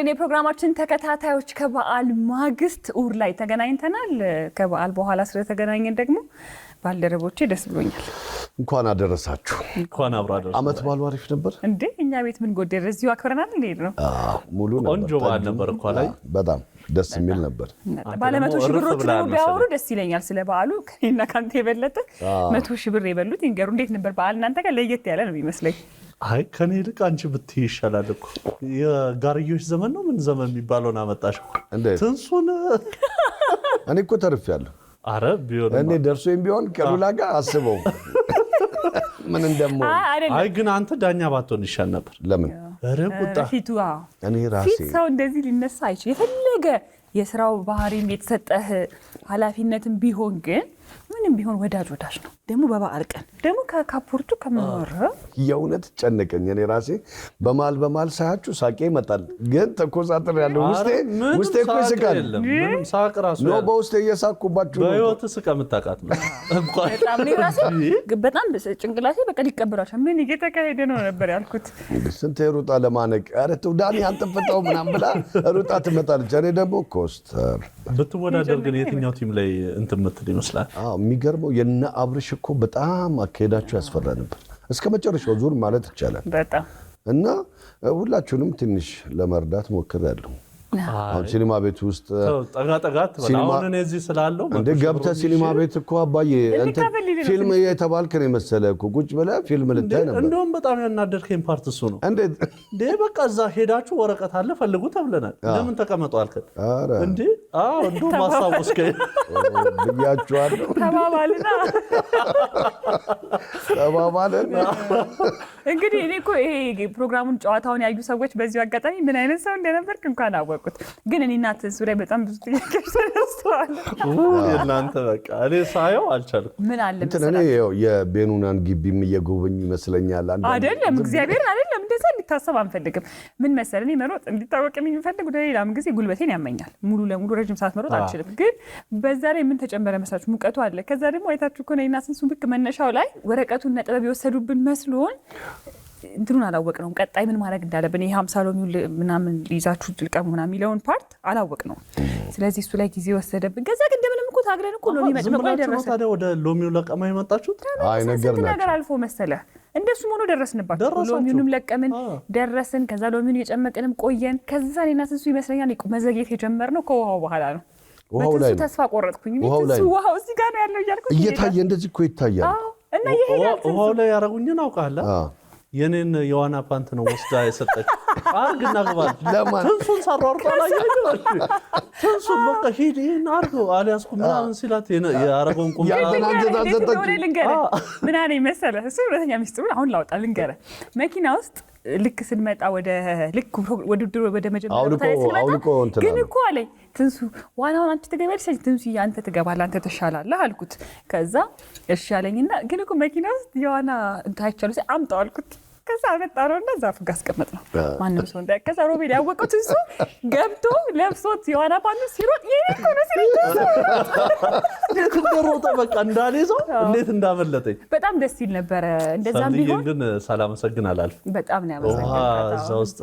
ይስጥልን የፕሮግራማችን ተከታታዮች ከበዓል ማግስት ኡር ላይ ተገናኝተናል። ከበዓል በኋላ ስለተገናኘን ደግሞ ባልደረቦቼ ደስ ብሎኛል። እንኳን አደረሳችሁ። እንኳን አብራ አደረሰ። አመት በዓሉ አሪፍ ነበር እንዴ? እኛ ቤት ምን ጎደለ? እዚሁ አክብረናል እንዴ ነው? ሙሉ ነበር። ቆንጆ በዓል ነበር እኮ ላይ በጣም ደስ የሚል ነበር። ባለመቶ ሺህ ብሮች ነው ቢያወሩ ደስ ይለኛል። ስለ በዓሉ ከእኔና ካንተ የበለጠ 100 ሺህ ብር የበሉት ይንገሩ። እንዴት ነበር በዓል እናንተ ጋር? ለየት ያለ ነው የሚመስለኝ። አይ ከኔ ልክ አንቺ ብትይ ይሻላል እኮ። የጋርዮሽ ዘመን ነው ምን ዘመን የሚባለውን አመጣሽ እንዴት? ትንሱን እኔ እኮ ተርፌያለሁ። አረ ቢሆን እኔ ደርሶኝ ቢሆን ከሉላ ጋር አስበው ምን እንደሞ። አይ ግን አንተ ዳኛ ባትሆን ይሻል ነበር። ለምን? አረ ቁጣ ፊቱ እኔ ራሴ ፊት ሰው እንደዚህ ሊነሳ አይችል። የፈለገ የስራው ባህሪም የተሰጠህ ኃላፊነትም ቢሆን ግን ምንም ቢሆን ወዳጅ ነው። ደግሞ በበዓል ቀን ደግሞ ከካፖርቱ ከመኖር የእውነት ጨነቀኝ። እኔ ራሴ በማል ሳያችሁ ሳቄ ይመጣል። ግን ተኮሳተር ያለው ውስጤ እኮ ይስቃል። ምንም ሳቅ ራሱ ነው በውስጤ እየሳኩባችሁ ነው። በህይወት ስቃ የምታውቃት ነው እንኳን በጣም እኔ ራሴ በጣም ጭንቅላቴ በቃ ሊቀበላቸው ምን እየተካሄደ ነው ነበር ያልኩት። ስንት ሩጣ ለማነቅ ኧረ ተው ዳኒ አንተ ፈታው ምናምን ብላ ሩጣ ትመጣለች። እኔ ደግሞ ኮስተር ብትወዳደር ግን የትኛው ቲም ላይ እንትን የምትል ይመስላል? የሚገርመው የነ አብርሽ እኮ በጣም አካሄዳቸው ያስፈራ ነበር እስከ መጨረሻው ዙር ማለት ይቻላል። በጣም እና ሁላችሁንም ትንሽ ለመርዳት ሞክሬያለሁ። አሁን ሲኒማ ቤት ውስጥ ጠጋ አሁን እዚህ ስላለው እንደ ገብተህ ሲኒማ ቤት እኮ አባዬ እንት ፊልም የተባልክ ነው መሰለህ እኮ ቁጭ ብለህ ፊልም ልታይ ነበር። እንደውም በጣም ያናደርከኝ ፓርት እሱ ነው። እንዴ በቃ እዛ ሄዳችሁ ወረቀት አለ ፈልጉ ተብለናል። ለምን ተቀመጡ አልከን? እንዴ እንደውም ማስታወስከኝ ብያችኋለሁ። ተባባልና እንግዲህ እኔ እኮ ይሄ ፕሮግራሙን ጨዋታውን ያዩ ሰዎች በዚሁ አጋጣሚ ምን አይነት ሰው እንደነበርክ እንኳን አወቁት። ግን እኔና ትንሱ ላይ በጣም ብዙ ጥያቄዎች ተነስተዋል። እናንተ በቃ እኔ ሳየው አልቻልኩም። ምን አለ እኔ የቤኑናን ግቢም እየጎበኝ ይመስለኛል። አይደለም እግዚአብሔር አይደለም እንደዛ እንዲታሰብ አንፈልግም። ምን መሰለኝ መሮጥ እንዲታወቅ የሚፈልግ ወደ ሌላም ጊዜ ጉልበቴን ያመኛል። ሙሉ ለሙሉ ረጅም ሰዓት መሮጥ አልችልም። ግን በዛ ላይ ምን ተጨመረ መሳችሁ? ሙቀቱ አለ። ከዛ ደግሞ አይታችሁ እኮ እኔና ትንሱ ብቅ መነሻው ላይ ወረቀቱን ነጥብ የወሰዱብን መስሎን እንትኑን አላወቅነውም። ቀጣይ ምን ማድረግ እንዳለብን ይሄ 50 ሎሚው ምናምን ሊይዛችሁ ልቀሙ ምናምን የሚለውን ፓርት አላወቅነውም። ስለዚህ እሱ ላይ ጊዜ ወሰደብን። ከዛ ግን እንደምንም እኮ ታግለን እኮ ሎሚ መጥመቁ አይደረሰ። ታዲያ ወደ ሎሚው ለቀማ የመጣችሁት አይ ነገር አልፎ መሰለ እንደሱ ሆኖ ደረስንባችሁ። ሎሚውንም ለቀምን ደረስን። ከዛ ሎሚውን የጨመቅንም ቆየን። ከዛ እኔና ትንሱ ይመስለኛል መዘግየት የጀመርነው ከውሃው በኋላ ነው። ውሃው ላይ ተስፋ ቆረጥኩኝ። ውሃው እዚህ ጋር ነው ያለው እያልኩ እየታየ እንደዚህ እኮ ይታያል። እና ይሄዳል። ውሃው ላይ ያረጉኝን አውቃለሁ። የኔን የዋና ፓንት ነው ወስዳ የሰጠች። አርግና ግባል ትንሱን ሰራርጣ ላይ ይላል። ትንሱን በቃ ሂድና አርገው አልያዝኩም ምናምን ሲላት ያረገውን ቁም ምን አለኝ መሰለህ? እሱ ሁለተኛ ሚስጥሩን አሁን ላውጣ ልንገርህ። መኪና ውስጥ ልክ ስንመጣ ወደ ውድድሩ ወደ መጀመሪያው ታይስልመጣ ግን እኮ አለኝ ትንሱ ዋናውን አንቺ ትገቢያለሽ፣ ትንሱ አንተ ትገባለህ፣ አንተ ትሻላለህ አልኩት። ከዛ እሺ አለኝና ግን እኮ መኪና ውስጥ የዋና እንታይቻሉ አምጣው አልኩት። ከዛ አመጣነውና ዛፍ ጋር አስቀመጥ ነው ማንም ሰው እንዳይ። ከዛ ሮቤል ያወቀው ትንሱ ገብቶ ለብሶት የዋና ፓንት ሲሮጥ የኔ ነው ሲሮጥ በቃ እንዳለዘው እንዴት እንዳመለጠኝ በጣም ደስ ይል ነበር። እንደዛም ቢሆን ግን ሳላመሰግን አላልፍም። በጣም ነው ያመሰግናለሁ። እዛ ውስጥ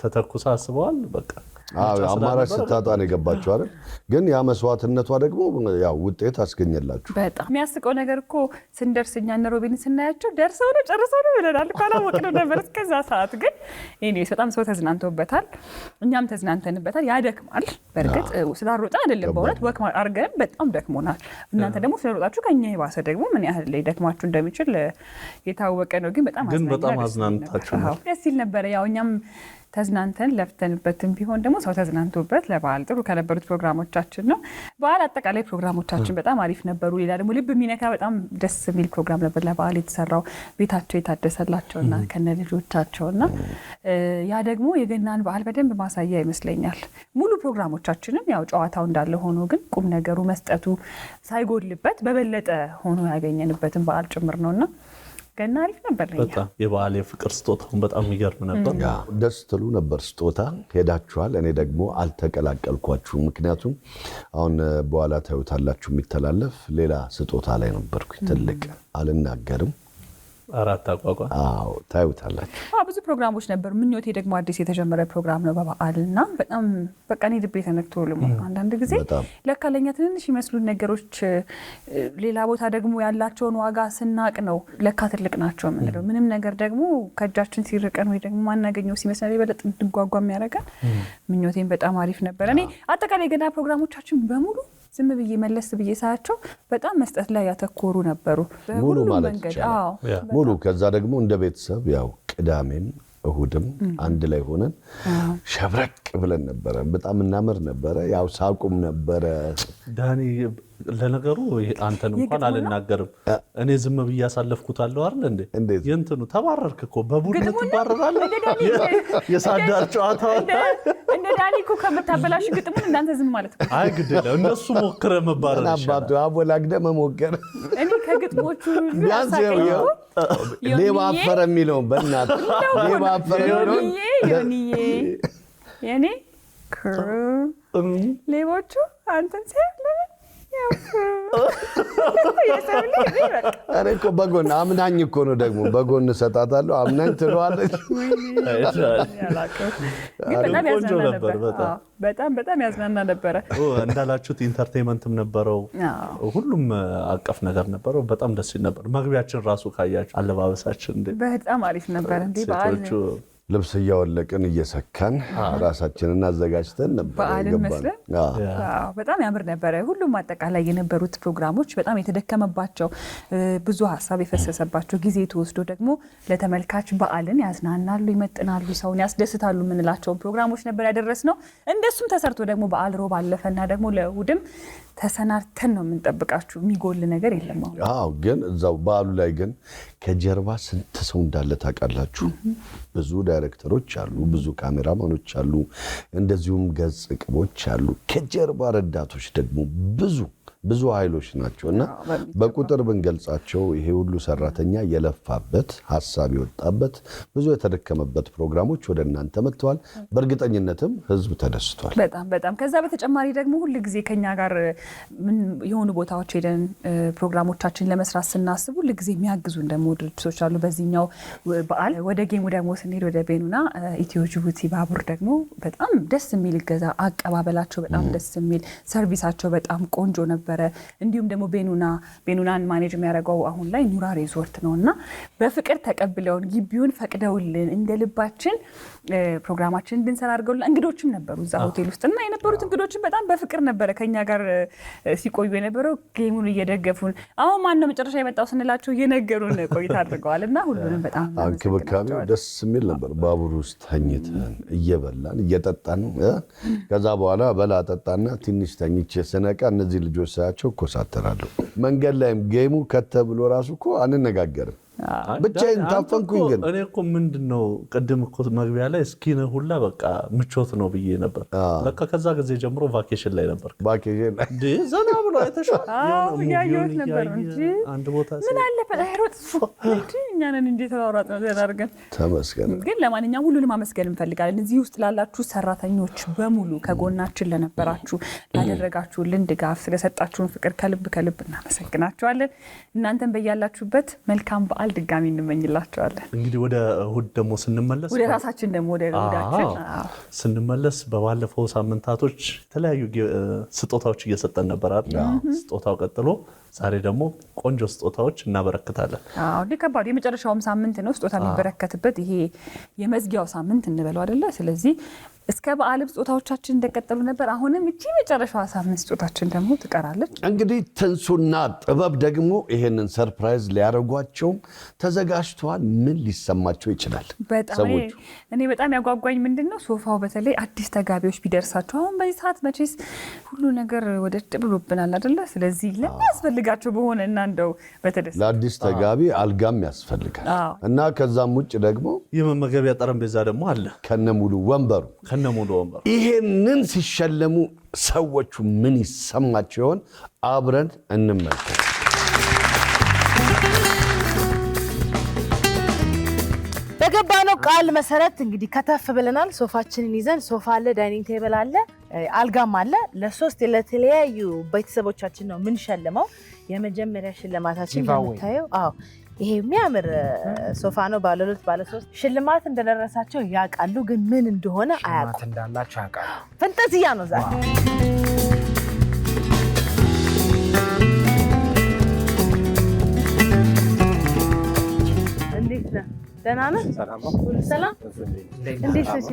ተተኩሳ አስበዋል በቃ አማራጭ ስታጣ ነው የገባችሁ አይደል? ግን ያ መስዋዕትነቷ ደግሞ ያው ውጤት አስገኘላችሁ። በጣም የሚያስቀው ነገር እኮ ስንደርስኛ እነ ሮቤልን ስናያቸው ደርሰው ነው ጨርሰው ነው ብለናል እኮ አላወቅንም ነበር እስከዛ ሰዓት። ግን ኤኒዌይስ በጣም ሰው ተዝናንቶበታል፣ እኛም ተዝናንተንበታል። ያደክማል በእርግጥ ስላሮጣ አይደለም፣ በእውነት ወክ አድርገን በጣም ደክሞናል። እናንተ ደግሞ ስለሮጣችሁ ከኛ የባሰ ደግሞ ምን ያህል ሊደክማችሁ እንደሚችል የታወቀ ነው። ግን በጣም አዝናንታችሁ ደስ ይል ነበረ። ያው እኛም ተዝናንተን ለፍተንበትም ቢሆን ደግሞ ሰው ተዝናንቶበት ለበዓል ጥሩ ከነበሩት ፕሮግራሞቻችን ነው። በዓል አጠቃላይ ፕሮግራሞቻችን በጣም አሪፍ ነበሩ። ሌላ ደግሞ ልብ የሚነካ በጣም ደስ የሚል ፕሮግራም ነበር ለበዓል የተሰራው ቤታቸው የታደሰላቸውና ከነ ልጆቻቸውና ያ ደግሞ የገናን በዓል በደንብ ማሳያ ይመስለኛል። ሙሉ ፕሮግራሞቻችንም ያው ጨዋታው እንዳለ ሆኖ ግን ቁም ነገሩ መስጠቱ ሳይጎልበት በበለጠ ሆኖ ያገኘንበትን በዓል ጭምር ነውና ገና አሪፍ ነበር። በጣም የበዓል የፍቅር ስጦታውን በጣም የሚገርም ነበር። ደስ ትሉ ነበር። ስጦታ ሄዳችኋል። እኔ ደግሞ አልተቀላቀልኳችሁም። ምክንያቱም አሁን በኋላ ታዩታላችሁ የሚተላለፍ ሌላ ስጦታ ላይ ነበርኩኝ። ትልቅ አልናገርም። አራት አቋቋም ታዩታላችሁ። ብዙ ፕሮግራሞች ነበሩ። ምኞቴ ደግሞ አዲስ የተጀመረ ፕሮግራም ነው በበዓልና በጣም በቃ እኔ ልቤ ተነክቶ አንዳንድ ጊዜ ለካ ለኛ ትንንሽ ይመስሉን ነገሮች ሌላ ቦታ ደግሞ ያላቸውን ዋጋ ስናቅ ነው ለካ ትልቅ ናቸው የምንለው። ምንም ነገር ደግሞ ከእጃችን ሲርቀን ወይ ደግሞ ማናገኘው ሲመስለን ይበልጥ እንድንጓጓ የሚያደርገን ምኞቴን በጣም አሪፍ ነበር። እኔ አጠቃላይ ገና ፕሮግራሞቻችን በሙሉ ዝም ብዬ መለስ ብዬ ሳያቸው በጣም መስጠት ላይ ያተኮሩ ነበሩ። ሙሉ ማለት ይችላል ሙሉ። ከዛ ደግሞ እንደ ቤተሰብ ያው ቅዳሜም እሁድም አንድ ላይ ሆነን ሸብረቅ ብለን ነበረ። በጣም እናምር ነበረ። ያው ሳቁም ነበረ። ዳኒ ለነገሩ አንተን እንኳን አልናገርም እኔ ዝም ብዬ ያሳለፍኩት አለው አይደል እንዴ የእንትኑ ተባረርክ እኮ በቡድን ትባረራለህ የሳዳር ጨዋታ እንደ ዳኒ እኮ ከምታበላሽ ግጥሙን እናንተ ዝም ማለት ነው። አይ ግዴለ እነሱ ሞክረ መባረር አባቱ አቦላግደ መሞከር እኔ ከግጥሞቹ ቢያንስ ሌባ አፈረ የሚለው በእናት ሌባ አፈረ የሚለው የኔ ሌቦቹ አንተን ሲያለኝ አረ እኮ በጎን አምናኝ እኮ ነው ደግሞ በጎን ሰጣታለሁ አምናኝ ትለዋለች። በጣም ያዝናና ነበረ። እንዳላችሁት ኢንተርቴይንመንትም ነበረው ሁሉም አቀፍ ነገር ነበረው። በጣም ደስ ይል ነበር። መግቢያችን ራሱ ካያችሁ አለባበሳችን በጣም አሪፍ ነበር። እንዴ በዓል ልብስ እያወለቅን እየሰካን ራሳችንን አዘጋጅተን ነበር የገባነው። በጣም ያምር ነበር። ሁሉም አጠቃላይ የነበሩት ፕሮግራሞች በጣም የተደከመባቸው ብዙ ሀሳብ የፈሰሰባቸው ጊዜ ተወስዶ ደግሞ ለተመልካች በዓልን ያዝናናሉ፣ ይመጥናሉ፣ ሰውን ያስደስታሉ የምንላቸው ፕሮግራሞች ነበር ያደረስነው። እንደሱም ተሰርቶ ደግሞ በዓል ሮብ አለፈና ደግሞ ለእሁድም ተሰናርተን ነው የምንጠብቃችሁ። የሚጎል ነገር የለም። ግን እዛው በዓሉ ላይ ግን ከጀርባ ስንት ሰው እንዳለ ታውቃላችሁ? ብዙ ዳይሬክተሮች አሉ፣ ብዙ ካሜራማኖች አሉ፣ እንደዚሁም ገጽ ቅቦች አሉ። ከጀርባ ረዳቶች ደግሞ ብዙ ኃይሎች ናቸውና በቁጥር ብንገልጻቸው ይሄ ሁሉ ሰራተኛ የለፋበት ሐሳብ የወጣበት ብዙ የተደከመበት ፕሮግራሞች ወደ እናንተ መጥተዋል። በእርግጠኝነትም ህዝብ ተደስቷል በጣም። ከዛ በተጨማሪ ደግሞ ሁሉ ጊዜ ከኛ ጋር የሆኑ ቦታዎች ሄደን ፕሮግራሞቻችን ለመስራት ስናስብ ሁሉ ጊዜ የሚያግዙን ደግሞ ድርጅቶች አሉ። በዚህኛው በዓል ወደ ጌሙ ደግሞ ስንሄድ ወደ ቤኑና ኢትዮ ጅቡቲ ባቡር ደግሞ በጣም ደስ የሚል ገዛ አቀባበላቸው በጣም ደስ የሚል ሰርቪሳቸው በጣም ቆንጆ ነበር። እንዲሁም ደግሞ ቤኑናን ማኔጅ የሚያደርገው አሁን ላይ ኑራ ሪዞርት ነውና በፍቅር ተቀብለውን ግቢውን ፈቅደውልን እንደ ልባችን ፕሮግራማችን እንድንሰራ አድርገውልን እንግዶችም ነበሩ እዛ ሆቴል ውስጥና የነበሩት እንግዶችም በጣም በፍቅር ነበረ ከኛ ጋር ሲቆዩ የነበረው ጌሙን እየደገፉን። አሁን ማን ነው መጨረሻ የመጣው ስንላቸው እየነገሩን ቆይታ አድርገዋልና ሁሉንም በጣም እንክብካቤው ደስ የሚል ነበር። ባቡር ውስጥ ተኝተን እየበላን እየጠጣን ከዛ በኋላ በላ ጠጣና ትንሽ ተኝቼ ስነቃ እነዚህ ልጆች ሳያቸው ኮሳተራለሁ። መንገድ ላይም ጌሙ ከተብሎ ራሱ እኮ አንነጋገርም። ብቻዬን ታፈንኩኝ። ግን እኔ እኮ ምንድነው ቅድም እኮ መግቢያ ላይ እስኪነ ሁላ በቃ ምቾት ነው ብዬ ነበር። ለካ ከዛ ጊዜ ጀምሮ ቫኬሽን ላይ ነበር። ቫኬሽን ላይ ዘና ብሎ አይተሻል? ያየሁት ነበር እንጂ አንድ ቦታ ምን አለ ፈጣይሮት እንጂ እኛ ነን እንጂ ተዋራጥ ነው ያደርገን። ተመስገን። ግን ለማንኛውም ሁሉንም ማመስገን እንፈልጋለን። እዚህ ውስጥ ላላችሁ ሰራተኞች በሙሉ ከጎናችን ለነበራችሁ፣ ላደረጋችሁልን ድጋፍ፣ ስለሰጣችሁን ፍቅር ከልብ እናመሰግናችኋለን። እናንተም በያላችሁበት መልካም በዓል ድጋሚ እንመኝላችኋለን። እንግዲህ ወደ እሁድ ደግሞ ስንመለስ ወደ ራሳችን ደግሞ ወደ እሁዳችን ስንመለስ በባለፈው ሳምንታቶች የተለያዩ ስጦታዎች እየሰጠን ነበር አይደል? ስጦታው ቀጥሎ ዛሬ ደግሞ ቆንጆ ስጦታዎች እናበረክታለን። ከባዱ የመጨረሻውም ሳምንት ነው ስጦታ የሚበረከትበት። ይሄ የመዝጊያው ሳምንት እንበለው አይደለ? ስለዚህ እስከ በዓል ስጦታዎቻችን እንደቀጠሉ ነበር። አሁንም እቺ መጨረሻዋ ሳምንት ስጦታችን ደግሞ ትቀራለች። እንግዲህ ትንሱና ጥበብ ደግሞ ይሄንን ሰርፕራይዝ ሊያደርጓቸው ተዘጋጅተዋል። ምን ሊሰማቸው ይችላል? ሰዎቹ እኔ በጣም ያጓጓኝ ምንድነው ሶፋው በተለይ አዲስ ተጋቢዎች ቢደርሳቸው አሁን በዚህ ሰዓት መቼስ ሁሉ ነገር ወደ ብሎብናል አይደለ? ስለዚህ ለሚያስፈልጋቸው በሆነ እና እንደው በተደሰ ለአዲስ ተጋቢ አልጋም ያስፈልጋል እና ከዛም ውጭ ደግሞ የመመገቢያ ጠረጴዛ ደግሞ አለ ከነሙሉ ወንበሩ ይሄንን ሲሸለሙ ሰዎቹ ምን ይሰማቸው ይሆን? አብረን እንመልከት። በገባነው ቃል መሰረት እንግዲህ ከተፍ ብለናል። ሶፋችንን ይዘን ሶፋ አለ፣ ዳይኒንግ ቴብል አለ፣ አልጋም አለ። ለሶስት ለተለያዩ ቤተሰቦቻችን ነው ምን ሸልመው። የመጀመሪያ ሽልማታችን የምታየው ይሄ የሚያምር ሶፋ ነው። ባለ 2 ባለ 3 ሽልማት እንደደረሳቸው ያውቃሉ፣ ግን ምን እንደሆነ አያውቁም። እንዳላቸው ያውቃሉ። ፈንጠዝያ ነው ዛሬ። እንዴት ነህ? ደህና ነህ? ሰላም ነው። ሰላም። እንዴት ነሽ?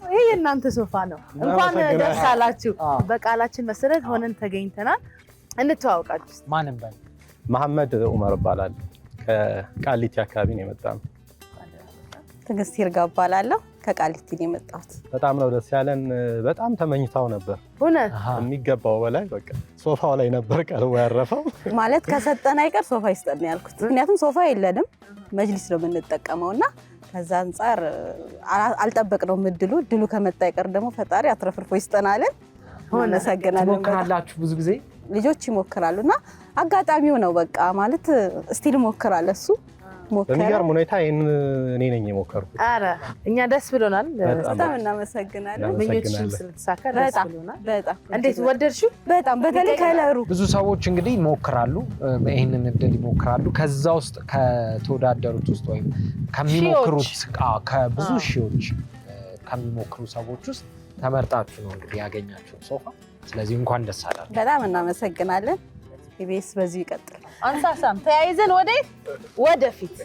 ይሄ የእናንተ ሶፋ ነው። እንኳን ደስ አላችሁ። በቃላችን መሰረት ሆነን ተገኝተናል። እንተዋወቃችሁ። ማንም በል መሐመድ ኡመር እባላለሁ። ከቃሊቲ አካባቢ ነው የመጣነው። ትዕግስት ይርጋ እባላለሁ። ከቃሊቲ ነው የመጣሁት። በጣም ነው ደስ ያለን። በጣም ተመኝታው ነበር። እውነት የሚገባው በላይ በቃ ሶፋው ላይ ነበር ቀርቦ ያረፈው። ማለት ከሰጠን አይቀር ሶፋ ይስጠን ያልኩት፣ ምክንያቱም ሶፋ የለንም፣ መጅሊስ ነው የምንጠቀመውና ከዛ አንፃር አልጠበቅነውም። እድሉ ከመጣ አይቀር ደግሞ ፈጣሪ አትረፍርፎ ይስጠናልን። እናመሰግናለን። ትሞክራላችሁ? ብዙ ጊዜ ልጆች ይሞክራሉና አጋጣሚው ነው በቃ ማለት እስቲል ሞክራለ እሱ በሚገርም ሁኔታ እኔ ነኝ የሞከርኩት። ኧረ እኛ ደስ ብሎናል። በጣም እናመሰግናለን። ምኞትሽም ስለተሳካ ደስ ብሎናል። በጣም እንዴት ወደድሽው? በጣም በተለይ ከለሩ ብዙ ሰዎች እንግዲህ ይሞክራሉ፣ ይሄንን እድል ይሞክራሉ። ከዛ ውስጥ ከተወዳደሩት ውስጥ ወይም ከሚሞክሩት ከብዙ ሺዎች ከሚሞክሩ ሰዎች ውስጥ ተመርጣችሁ ነው እንግዲህ ያገኛችሁ ሶፋ። ስለዚህ እንኳን ደስ አላችሁ። በጣም እናመሰግናለን። ኢቢኤስ በዚሁ ይቀጥል። አንሳሳም ተያይዘን ወደፊት።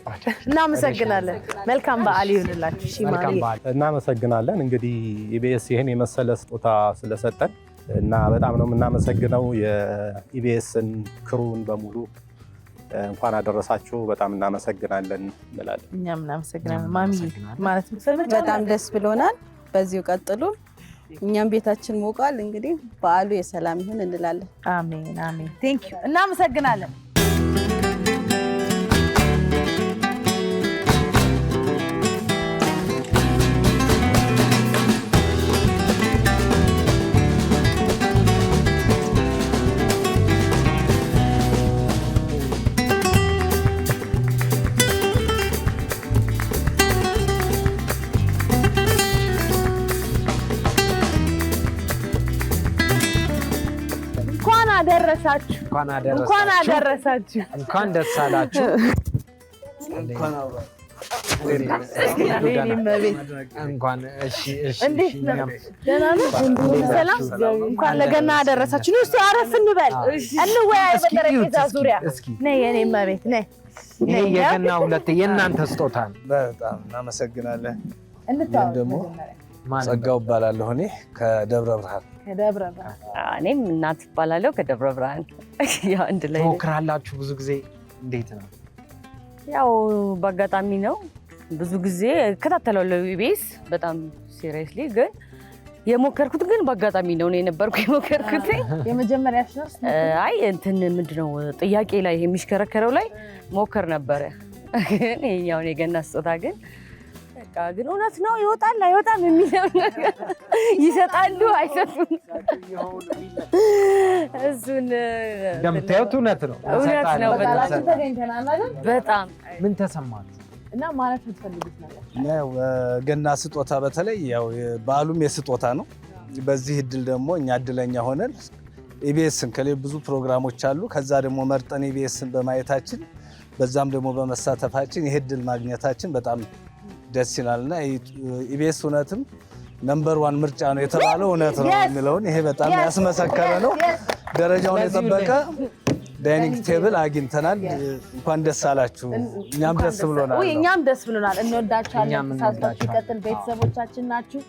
እናመሰግናለን። መልካም በዓል ይሁንላችሁ። እሺ ማሪ፣ እናመሰግናለን። እንግዲህ ኢቢኤስ ይሄን የመሰለ ስጦታ ስለሰጠን እና በጣም ነው የምናመሰግነው። የኢቢኤስን ክሩን በሙሉ እንኳን አደረሳችሁ። በጣም እናመሰግናለን እንላለን። እኛም እናመሰግናለን። ማሚ ማለት በጣም ደስ ብሎናል። በዚሁ ቀጥሉ። እኛም ቤታችን ሞቋል። እንግዲህ በዓሉ የሰላም ይሁን እንላለን። አሜን አሜን። ቴንክ ዩ። እናመሰግናለን። እንኳን አደረሳችሁ። እንኳን ደስ አላችሁ። እንኳን ለገና አደረሳችሁ። እስቲ አረፍ እንበል፣ እንወያይ በጠረጴዛ ዙሪያ። ነይ የኔ እመቤት ነይ። ይሄ የገና ሁለት የእናንተ ስጦታ ነው። በጣም እናመሰግናለን። ደግሞ ጸጋው እባላለሁ እኔ ከደብረ ብርሃን። እኔም እናት እባላለሁ ከደብረ ብርሃን። ያው አንድ ላይ ትሞክራላችሁ ብዙ ጊዜ? እንዴት ነው? ያው በአጋጣሚ ነው። ብዙ ጊዜ እከታተላለሁ ኢቢኤስ በጣም ሲሪየስሊ፣ ግን የሞከርኩት ግን በአጋጣሚ ነው የነበርኩ የሞከርኩት። የመጀመሪያሽ ነው? አይ እንትን ምንድነው ጥያቄ ላይ የሚሽከረከረው ላይ ሞከር ነበረ። ግን ያው የገና ስጦታ ግን ግን እውነት ነው ይወጣል አይወጣም የሚለው ነገር ይሰጣሉ አይሰጡም፣ እሱን እንደምታዩት እውነት ነው። በጣም ምን ተሰማችሁ? እና ማለት የምትፈልጉት ነገር ነው? ገና ስጦታ በተለይ ያው በዓሉም የስጦታ ነው። በዚህ እድል ደግሞ እኛ እድለኛ ሆነን ኢቢኤስን ከሌሎች ብዙ ፕሮግራሞች አሉ። ከዛ ደግሞ መርጠን ኢቢኤስን በማየታችን በዛም ደግሞ በመሳተፋችን ይህ እድል ማግኘታችን በጣም ደስ ይላልና ኢቢኤስ እውነትም ነምበር 1 ምርጫ ነው የተባለው እውነት ነው የሚለውን ይሄ በጣም ያስመሰከረ ነው። ደረጃውን የጠበቀ ዳይኒንግ ቴብል አግኝተናል። እንኳን ደስ አላችሁ። እኛም ደስ ብሎናል። እኛም ደስ ብሎናል። እንወዳችኋለን። ተሳስባችሁ ቀጥል ቤተሰቦቻችን ናችሁ።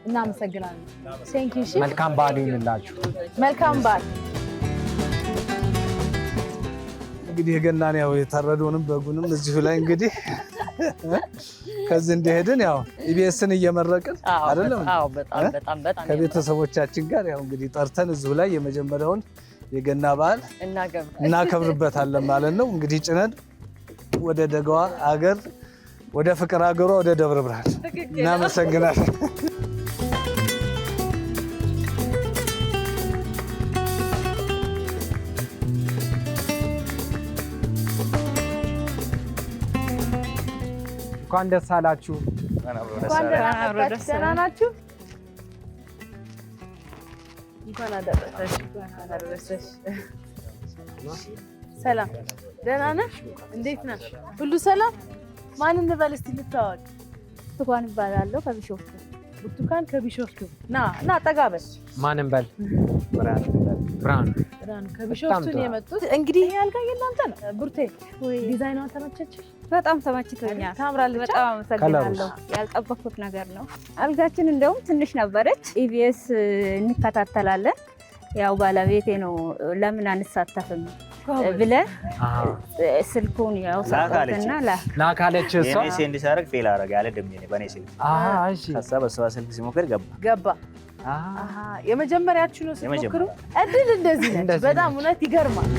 እናመሰግናለን። ቴንክ ዩ። መልካም በዓል ይሁንላችሁ። መልካም በዓል። እንግዲህ የገናን ያው የታረደውንም በጉንም እዚሁ ላይ እንግዲህ ከዚህ እንደሄድን ያው ኢቢኤስን እየመረቅን አይደለም? አዎ በጣም ከቤተሰቦቻችን ጋር ያው እንግዲህ ጠርተን እዚሁ ላይ የመጀመሪያውን የገና በዓል እናከብርበታለን ማለት ነው። እንግዲህ ጭነን ወደ ደጋዋ አገር ወደ ፍቅር አገሯ ወደ ደብረ ብርሃን እናመሰግናለን። እንኳን ደስ አላችሁ። ደህና ናችሁ? እንኳን አደረሰሽ። ሰላም ደህና ነህ? እንዴት ነህ? ሁሉ ሰላም? ማን እንበል እስቲ እንተዋወቅ። ብርቱካን እባላለሁ ከቢሾፍቱ። ብርቱካን ከቢሾፍቱ። ና ጠጋ በል። ማን እንበል? ብርሃኑ ከቢሾፍቱ ነው የመጡት። እንግዲህ ይሄ አልጋ የእናንተ ነው። ቡርቴ ዲዛይኗ ተመቸችሽ? በጣም ተመችቶኛል። ታምራለች። በጣም አመሰግናለሁ። ያልጠበኩት ነገር ነው። አልጋችን እንደውም ትንሽ ነበረች። ኢቢኤስ እንከታተላለን። ያው ባለቤቴ ነው ለምን አንሳተፍም ብለን ስልኩን ያው ሰጣትና ላካለች እሷ የኔ ሴንድ ሲያደርግ ፌል አደረገ ያለ ደም የኔ በኔ ሴንድ እሺ ሀሳብ እሷ ስልክ ሲሞክር ገባ የመጀመሪያችሁ ነው ሲሞክሩ? እድል እንደዚህ ነች። በጣም እውነት ይገርማል።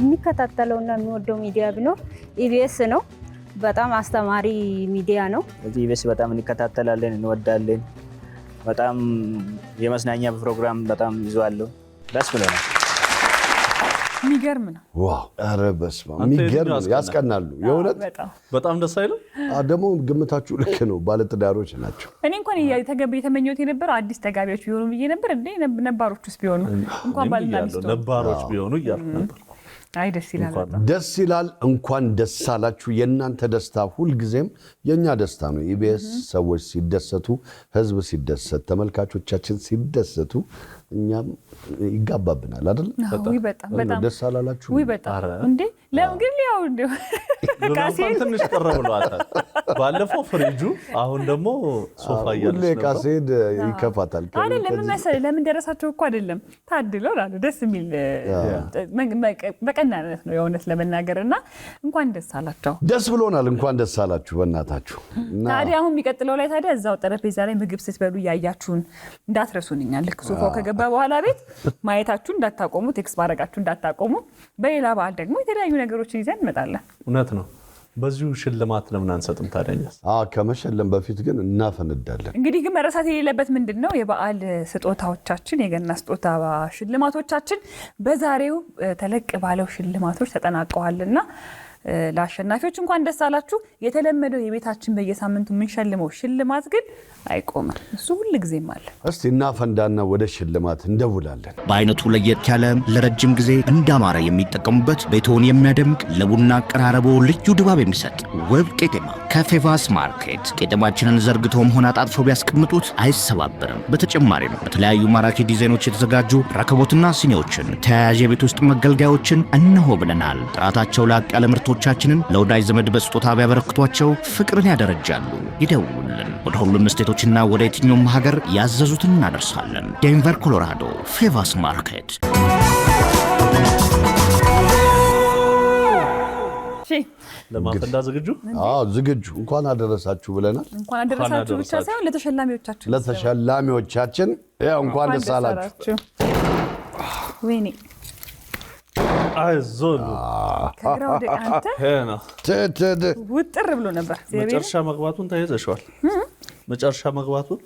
የሚከታተለውና የሚወደው ሚዲያ ቢኖር ኢቢኤስ ነው። በጣም አስተማሪ ሚዲያ ነው። እዚህ ኢቢኤስ በጣም እንከታተላለን፣ እንወዳለን። በጣም የመዝናኛ ፕሮግራም በጣም ይዟለሁ። ደስ ብሎናል። የሚገርም ነው። ዋው! ኧረ በስመ አብ የሚገርም ነው። ያስቀናሉ። የእውነት በጣም ደስ አይልም? ደግሞ ግምታችሁ ልክ ነው። ባለትዳሮች ናቸው። እኔ እንኳን የተመኘሁት የነበረው አዲስ ተጋቢዎች ቢሆኑ ብዬ ነበር። እንደ ነባሮቹስ ቢሆኑ እንኳን ባልና ሚስት ነባሮች ቢሆኑ እያልኩ ነበር። አይ ደስ ይላል። ደስ ይላል። እንኳን ደስ አላችሁ። የእናንተ ደስታ ሁልጊዜም የእኛ ደስታ ነው። ኢቢኤስ ሰዎች ሲደሰቱ፣ ህዝብ ሲደሰት፣ ተመልካቾቻችን ሲደሰቱ እኛም ይጋባብናል አይደል? በጣም ደስ አላላችሁ? ውይ በጣም እንዴ! ለምን ግን ያው እንዴ ካሴን ትንሽ ቀረ ብሏታል። ባለፈው ፍሪጁ፣ አሁን ደግሞ ሶፋ ሁሌ ካሴድ ይከፋታል። አይደለም ለምን መሰለህ? ለምን ደረሳቸው እኮ አይደለም ታድለው አለ። ደስ የሚል በቀናነት ነው የእውነት ለመናገርና እንኳን ደስ አላችሁ። ደስ ብሎናል። እንኳን ደስ አላችሁ በእናታችሁ። ታዲያ አሁን የሚቀጥለው ላይ ታዲያ እዛው ጠረጴዛ ላይ ምግብ ስትበሉ ያያችሁን እንዳትረሱን። እኛ ልክ ሶፋው ከገባ በኋላ ቤት ማየታችሁ እንዳታቆሙ፣ ቴክስት ማድረጋችሁ እንዳታቆሙ። በሌላ በዓል ደግሞ የተለያዩ ነገሮችን ይዘን እንመጣለን። እውነት ነው። በዚሁ ሽልማት ለምን አንሰጥም ታዲያኛስ? ከመሸለም በፊት ግን እናፈነዳለን። እንግዲህ ግን መረሳት የሌለበት ምንድን ነው የበዓል ስጦታዎቻችን፣ የገና ስጦታ ሽልማቶቻችን በዛሬው ተለቅ ባለው ሽልማቶች ተጠናቀዋልና ለአሸናፊዎች እንኳን ደስ አላችሁ። የተለመደው የቤታችን በየሳምንቱ የምንሸልመው ሽልማት ግን አይቆምም። እሱ ሁል ጊዜም አለ። እስቲ እናፈንዳና ወደ ሽልማት እንደውላለን። በአይነቱ ለየት ያለ ለረጅም ጊዜ እንዳማረ የሚጠቀሙበት ቤቶን የሚያደምቅ ለቡና አቀራረቦ ልዩ ድባብ የሚሰጥ ውብ ቄጤማ ከፌቫስ ማርኬት። ቄጤማችንን ዘርግቶም ሆነ አጣጥፎ ቢያስቀምጡት አይሰባበርም። በተጨማሪም በተለያዩ ማራኪ ዲዛይኖች የተዘጋጁ ረከቦትና ሲኒዎችን፣ ተያያዥ የቤት ውስጥ መገልገያዎችን እነሆ ብለናል። ጥራታቸው ላቅ ያለ ምርቶቻችንን ለወዳጅ ዘመድ በስጦታ ቢያበረክቷቸው ፍቅርን ያደረጃሉ። ይደውሉልን። ወደ ሁሉም ስቴቶችና ወደ የትኛውም ሀገር ያዘዙትን እናደርሳለን። ዴንቨር ኮሎራዶ፣ ፌቫስ ማርኬት። ለማፈንዳ ዝግጁ? ዝግጁ። እንኳን አደረሳችሁ ብለናል። እንኳን አደረሳችሁ ብቻ ሳይሆን ለተሸላሚዎቻችን እንኳን ደስ አላችሁ። ወይኔ አይዞን ከግራ ወደ አንተ ውጥር ብሎ ነበር። መጨረሻ መግባቱን ተይዘሽዋል። መጨረሻ መግባቱን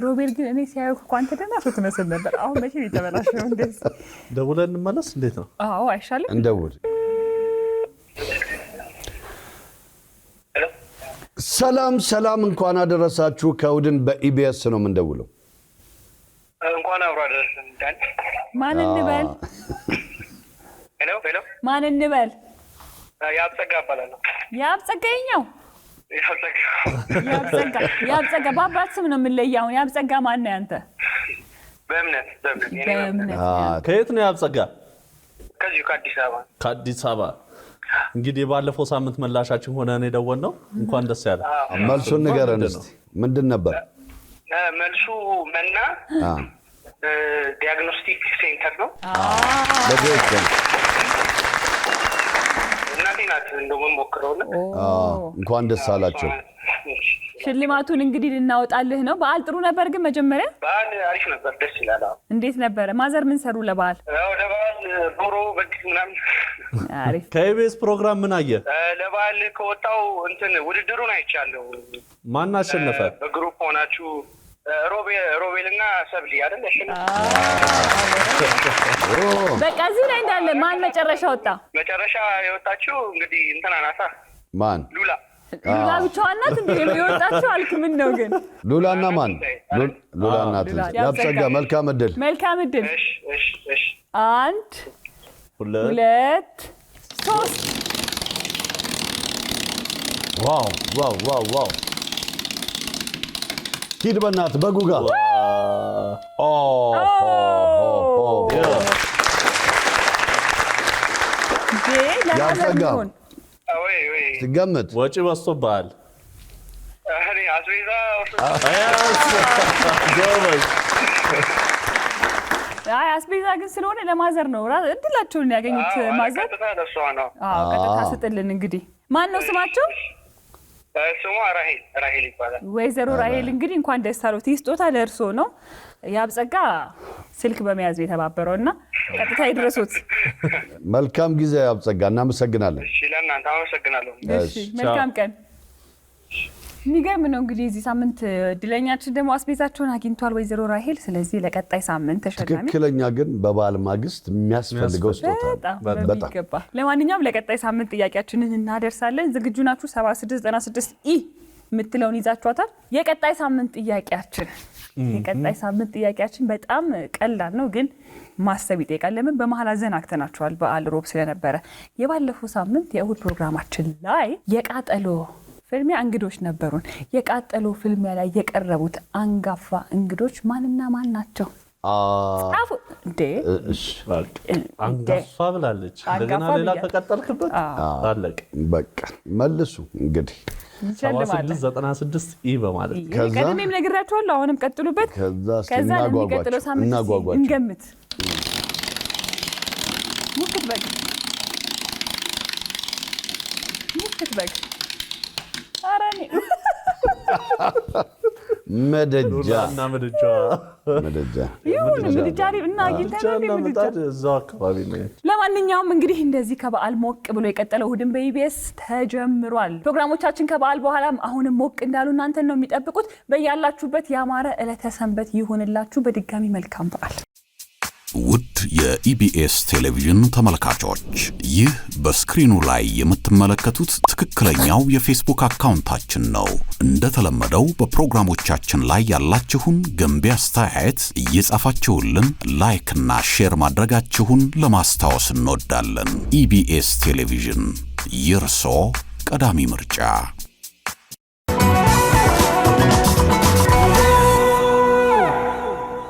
ሮቤል ግን እኔ ሲያዩ እኮ አንተ ደህና ሰው ትመስል ነበር። አሁን መቼ ነው የተበላሸው? እንደዚህ ደውለን እንመለስ። እንዴት ነው? አዎ አይሻልም? እንደውል። ሰላም ሰላም፣ እንኳን አደረሳችሁ። ከእሑድን በኢቢኤስ ነው የምንደውለው። እንኳን አብሮ አደረሰን። ማን እንበል? ሄሎ ማን እንበል? ያብጸጋ እባላለሁ። ያብጸጋኛው ያብጸጋ በአባት ስም ነው የምንለየው። አሁን ያብጸጋ ማን ነው ያንተ? በእምነት ከየት ነው ያብጸጋ? ከዚሁ ከአዲስ አበባ። እንግዲህ ባለፈው ሳምንት መላሻችን ሆነን የደወልነው እንኳን ደስ ያለ። መልሱን ንገረን እስቲ ምንድን ነበር መልሱ? መና ዲያግኖስቲክ ሴንተር ነው። እናቴ ናት እንደውም ሞክረውና እንኳን ደስ አላቸው። ሽልማቱን እንግዲህ ልናወጣልህ ነው። በዓል ጥሩ ነበር ግን መጀመሪያ በዓል አሪፍ ነበር፣ ደስ ይላል። እንዴት ነበረ? ማዘር ምን ሰሩ ለበዓል? ለበዓል ዶሮ በግ ምናምን። አሪፍ። ከኢቢኤስ ፕሮግራም ምን አየ? ለበዓል ከወጣው እንትን ውድድሩን አይቻለሁ። ማን አሸነፈ? በግሩፕ ሆናችሁ ሮቤልና ሰብሊ አይደል ያሸነፈ? በቃ እዚህ ላይ እንዳለ ማን መጨረሻ ወጣ? መጨረሻ የወጣችው እንግዲህ እንትና ናታ። ማን? ሉላ ሉላ ብቻዋን ናት እንዴ የወጣችው? አልክ ምን ነው ግን? ሉላና ማን? ሉላና ትንሣኤ። ያብጸጋ መልካም እድል። መልካም እድል። እሺ 1 2 3 ዋው ሂድ በእናትህ በጉጋ ያብጸጋ ትገምት። ወጪ በዝቶብሃል። አስቤዛ ግን ስለሆነ ለማዘር ነው እድላቸውን ያገኙት። ማዘር ቀጥታ ስጥልን። እንግዲህ ማን ነው ስማቸው? ስሟ ራሄል ይባላል። ወይዘሮ ራሄል እንግዲህ እንኳን ደስ አሎት። ይህ ስጦታ ለእርሶ ነው። ያብጸጋ ስልክ በመያዝ የተባበረው እና ቀጥታ ይድረሱት። መልካም ጊዜ ያብጸጋ። እናመሰግናለን። እሺ ለእናንተ አመሰግናለሁ። እሺ መልካም ቀን። የሚገርም ነው እንግዲህ የዚህ ሳምንት እድለኛችን ደግሞ አስቤዛቸውን አግኝቷል ወይዘሮ ራሄል። ስለዚህ ለቀጣይ ሳምንት ተሸላሚ ትክክለኛ ግን በበዓል ማግስት የሚያስፈልገው ስጦታ በሚገባ። ለማንኛውም ለቀጣይ ሳምንት ጥያቄያችንን እናደርሳለን። ዝግጁ ናችሁ? 7696 የምትለውን ይዛችኋታል? የቀጣይ ሳምንት ጥያቄያችን በጣም ቀላል ነው፣ ግን ማሰብ ይጠይቃል። ለምን? በመሀል አዘናግተናችኋል። በዓል ሮብ ስለነበረ የባለፈው ሳምንት የእሁድ ፕሮግራማችን ላይ የቃጠሎ ፍልሚያ እንግዶች ነበሩን። የቃጠሎ ፍልሚያ ላይ የቀረቡት አንጋፋ እንግዶች ማንና ማን ናቸው? ጻፉ እንዴ! አንጋፋ ብላለች። እንደገና ሌላ ተቀጠልክበት። አለቀ በቃ። መልሱ እንግዲህ 7696 በማለት ቀደም ነግራችኋለሁ። አሁንም ቀጥሉበት። ከዛ የሚቀጥለው ሳምንት እንገምት። ሙክት በግ መደጃ ለማንኛውም እንግዲህ እንደዚህ ከበዓል ሞቅ ብሎ የቀጠለው እሁድን በኢቢኤስ ተጀምሯል። ፕሮግራሞቻችን ከበዓል በኋላም አሁንም ሞቅ እንዳሉ እናንተን ነው የሚጠብቁት። በያላችሁበት ያማረ ዕለተ ሰንበት ይሁንላችሁ። በድጋሚ መልካም በዓል። ውድ የኢቢኤስ ቴሌቪዥን ተመልካቾች፣ ይህ በስክሪኑ ላይ የምትመለከቱት ትክክለኛው የፌስቡክ አካውንታችን ነው። እንደተለመደው በፕሮግራሞቻችን ላይ ያላችሁን ገንቢ አስተያየት እየጻፋችሁልን ላይክና ሼር ማድረጋችሁን ለማስታወስ እንወዳለን። ኢቢኤስ ቴሌቪዥን የርሶ ቀዳሚ ምርጫ።